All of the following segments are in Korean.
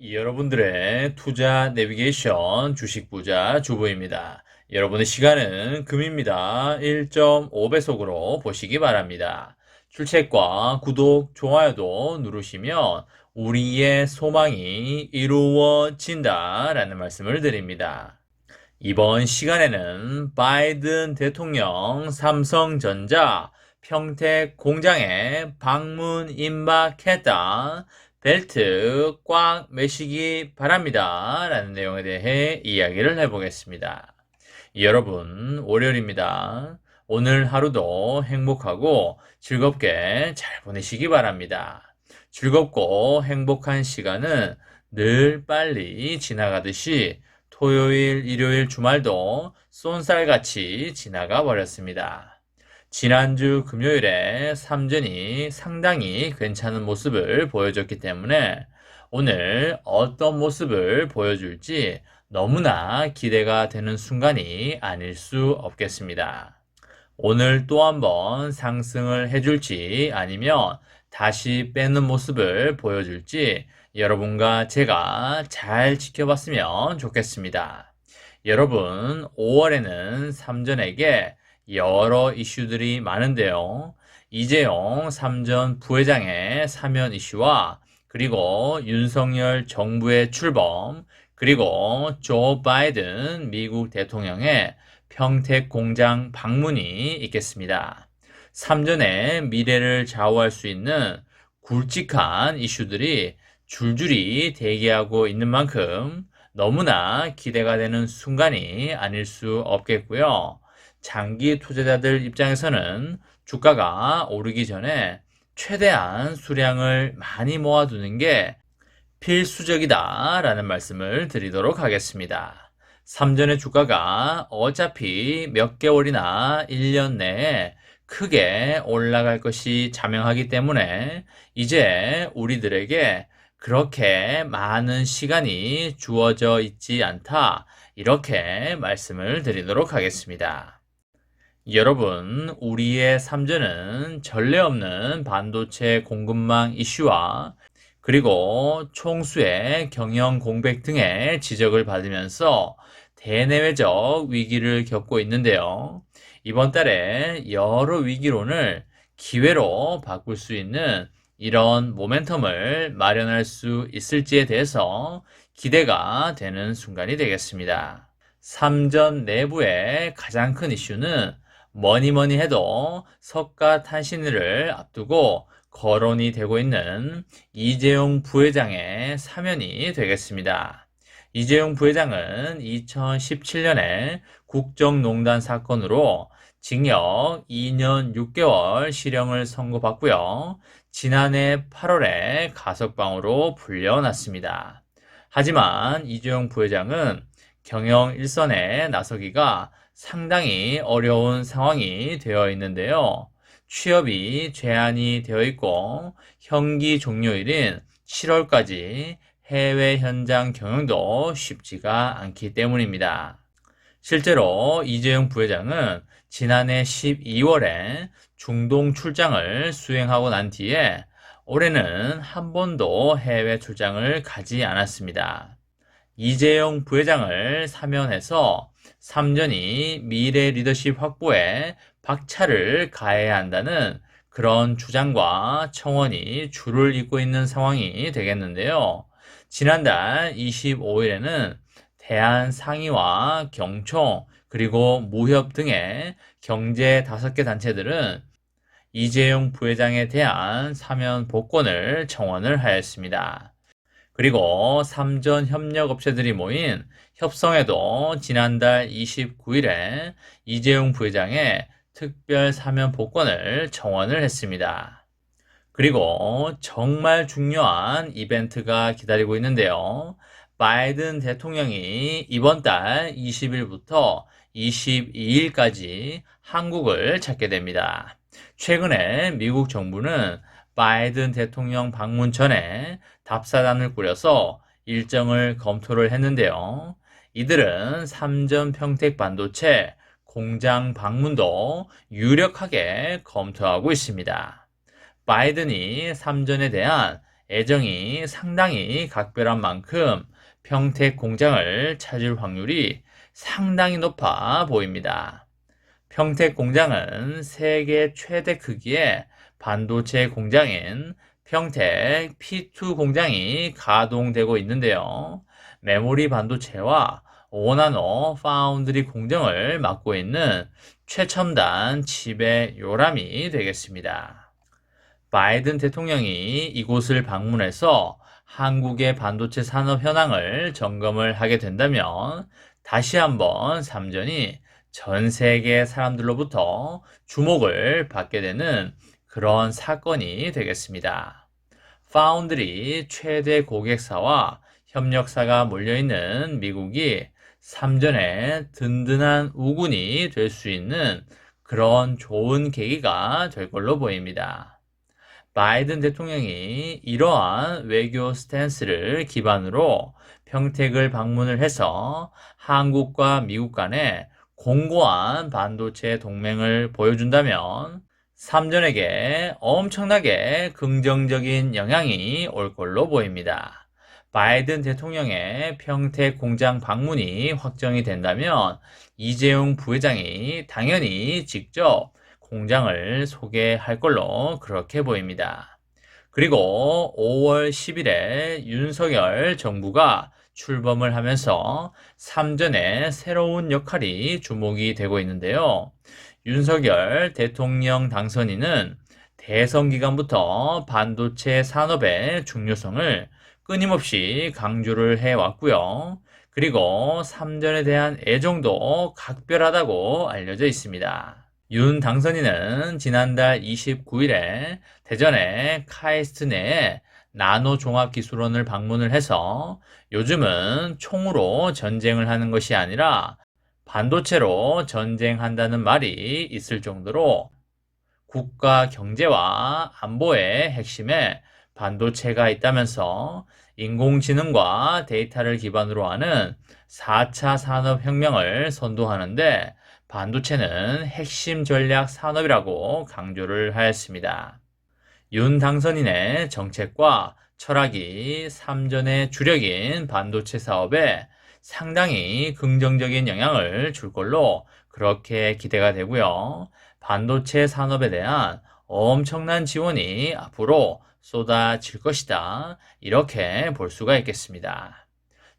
여러분들의 투자 내비게이션 주식 부자 주부입니다. 여러분의 시간은 금입니다. 1.5배속으로 보시기 바랍니다. 출첵과 구독, 좋아요도 누르시면 우리의 소망이 이루어진다 라는 말씀을 드립니다. 이번 시간에는 바이든 대통령 삼성전자 평택 공장에 방문 임박했다. 벨트 꽉 매시기 바랍니다. 라는 내용에 대해 이야기를 해보겠습니다. 여러분, 월요일입니다. 오늘 하루도 행복하고 즐겁게 잘 보내시기 바랍니다. 즐겁고 행복한 시간은 늘 빨리 지나가듯이 토요일, 일요일, 주말도 쏜살같이 지나가 버렸습니다. 지난주 금요일에 삼전이 상당히 괜찮은 모습을 보여줬기 때문에 오늘 어떤 모습을 보여줄지 너무나 기대가 되는 순간이 아닐 수 없겠습니다. 오늘 또 한번 상승을 해줄지 아니면 다시 빼는 모습을 보여줄지 여러분과 제가 잘 지켜봤으면 좋겠습니다. 여러분, 5월에는 삼전에게 여러 이슈들이 많은데요. 이재용 삼전 부회장의 사면 이슈와 그리고 윤석열 정부의 출범, 그리고 조 바이든 미국 대통령의 평택 공장 방문이 있겠습니다. 삼전의 미래를 좌우할 수 있는 굵직한 이슈들이 줄줄이 대기하고 있는 만큼 너무나 기대가 되는 순간이 아닐 수 없겠고요. 장기 투자자들 입장에서는 주가가 오르기 전에 최대한 수량을 많이 모아두는 게 필수적이다 라는 말씀을 드리도록 하겠습니다. 삼전의 주가가 어차피 몇 개월이나 1년 내에 크게 올라갈 것이 자명하기 때문에 이제 우리들에게 그렇게 많은 시간이 주어져 있지 않다, 이렇게 말씀을 드리도록 하겠습니다. 여러분, 우리의 삼전은 전례 없는 반도체 공급망 이슈와 그리고 총수의 경영 공백 등의 지적을 받으면서 대내외적 위기를 겪고 있는데요. 이번 달에 여러 위기론을 기회로 바꿀 수 있는 이런 모멘텀을 마련할 수 있을지에 대해서 기대가 되는 순간이 되겠습니다. 삼전 내부의 가장 큰 이슈는 뭐니 해도 석가탄신일을 앞두고 거론이 되고 있는 이재용 부회장의 사면이 되겠습니다. 이재용 부회장은 2017년에 국정농단 사건으로 징역 2년 6개월 실형을 선고받고요. 지난해 8월에 가석방으로 풀려났습니다. 하지만 이재용 부회장은 경영 일선에 나서기가 상당히 어려운 상황이 되어 있는데요. 취업이 제한이 되어 있고 형기 종료일인 7월까지 해외 현장 경영도 쉽지가 않기 때문입니다. 실제로 이재용 부회장은 지난해 12월에 중동 출장을 수행하고 난 뒤에 올해는 한 번도 해외 출장을 가지 않았습니다. 이재용 부회장을 사면해서 삼전이 미래 리더십 확보에 박차를 가해야 한다는 그런 주장과 청원이 줄을 잇고 있는 상황이 되겠는데요. 지난달 25일에는 대한상의와 경총 그리고 무협 등의 경제 5개 단체들은 이재용 부회장에 대한 사면 복권을 청원을 하였습니다. 그리고 삼전 협력업체들이 모인 협성에도 지난달 29일에 이재용 부회장의 특별 사면 복권을 청원을 했습니다. 그리고 정말 중요한 이벤트가 기다리고 있는데요. 바이든 대통령이 이번 달 20일부터 22일까지 한국을 찾게 됩니다. 최근에 미국 정부는 바이든 대통령 방문 전에 답사단을 꾸려서 일정을 검토를 했는데요. 이들은 삼전 평택 반도체 공장 방문도 유력하게 검토하고 있습니다. 바이든이 삼전에 대한 애정이 상당히 각별한 만큼 평택 공장을 찾을 확률이 상당히 높아 보입니다. 평택 공장은 세계 최대 크기의 반도체 공장인 평택 P2 공장이 가동되고 있는데요. 메모리 반도체와 5나노 파운드리 공정을 맡고 있는 최첨단 칩의 요람이 되겠습니다. 바이든 대통령이 이곳을 방문해서 한국의 반도체 산업 현황을 점검을 하게 된다면 다시 한번 삼전이 전 세계 사람들로부터 주목을 받게 되는 그런 사건이 되겠습니다. 파운드리 최대 고객사와 협력사가 몰려있는 미국이 삼전의 든든한 우군이 될 수 있는 그런 좋은 계기가 될 걸로 보입니다. 바이든 대통령이 이러한 외교 스탠스를 기반으로 평택을 방문을 해서 한국과 미국 간에 공고한 반도체 동맹을 보여준다면 삼전에게 엄청나게 긍정적인 영향이 올 걸로 보입니다. 바이든 대통령의 평택 공장 방문이 확정이 된다면 이재용 부회장이 당연히 직접 공장을 소개할 걸로 그렇게 보입니다. 그리고 5월 10일에 윤석열 정부가 출범을 하면서 삼전의 새로운 역할이 주목이 되고 있는데요. 윤석열 대통령 당선인은 대선 기간부터 반도체 산업의 중요성을 끊임없이 강조를 해왔고요. 그리고 삼전에 대한 애정도 각별하다고 알려져 있습니다. 윤 당선인은 지난달 29일에 대전의 카이스트 내에 나노종합기술원을 방문을 해서 요즘은 총으로 전쟁을 하는 것이 아니라 반도체로 전쟁한다는 말이 있을 정도로 국가 경제와 안보의 핵심에 반도체가 있다면서 인공지능과 데이터를 기반으로 하는 4차 산업혁명을 선도하는데 반도체는 핵심 전략 산업이라고 강조를 하였습니다. 윤 당선인의 정책과 철학이 삼전의 주력인 반도체 사업에 상당히 긍정적인 영향을 줄 걸로 그렇게 기대가 되고요. 반도체 산업에 대한 엄청난 지원이 앞으로 쏟아질 것이다. 이렇게 볼 수가 있겠습니다.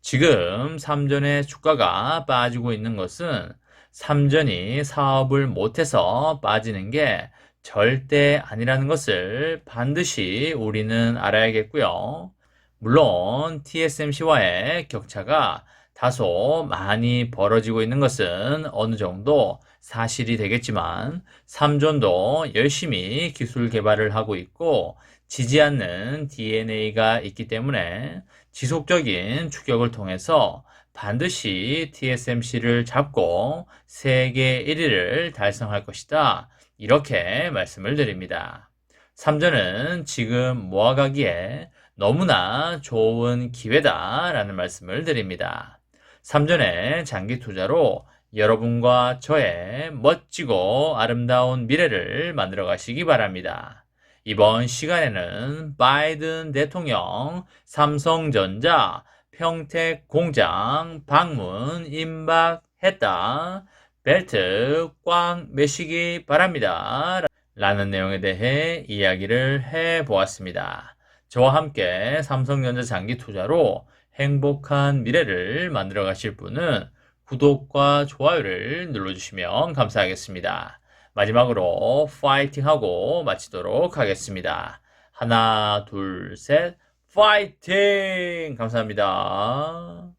지금 삼전의 주가가 빠지고 있는 것은 삼전이 사업을 못해서 빠지는 게 절대 아니라는 것을 반드시 우리는 알아야겠고요. 물론 TSMC와의 격차가 다소 많이 벌어지고 있는 것은 어느 정도 사실이 되겠지만 삼전도 열심히 기술 개발을 하고 있고 지지 않는 DNA가 있기 때문에 지속적인 추격을 통해서 반드시 TSMC를 잡고 세계 1위를 달성할 것이다. 이렇게 말씀을 드립니다. 삼전은 지금 모아가기에 너무나 좋은 기회다라는 말씀을 드립니다. 삼전의 장기 투자로 여러분과 저의 멋지고 아름다운 미래를 만들어 가시기 바랍니다. 이번 시간에는 바이든 대통령 삼성전자 평택 공장 방문 임박했다. 벨트 꽉 매시기 바랍니다. 라는 내용에 대해 이야기를 해 보았습니다. 저와 함께 삼성전자 장기 투자로 행복한 미래를 만들어 가실 분은 구독과 좋아요를 눌러주시면 감사하겠습니다. 마지막으로 파이팅하고 마치도록 하겠습니다. 하나, 둘, 셋, 파이팅! 감사합니다.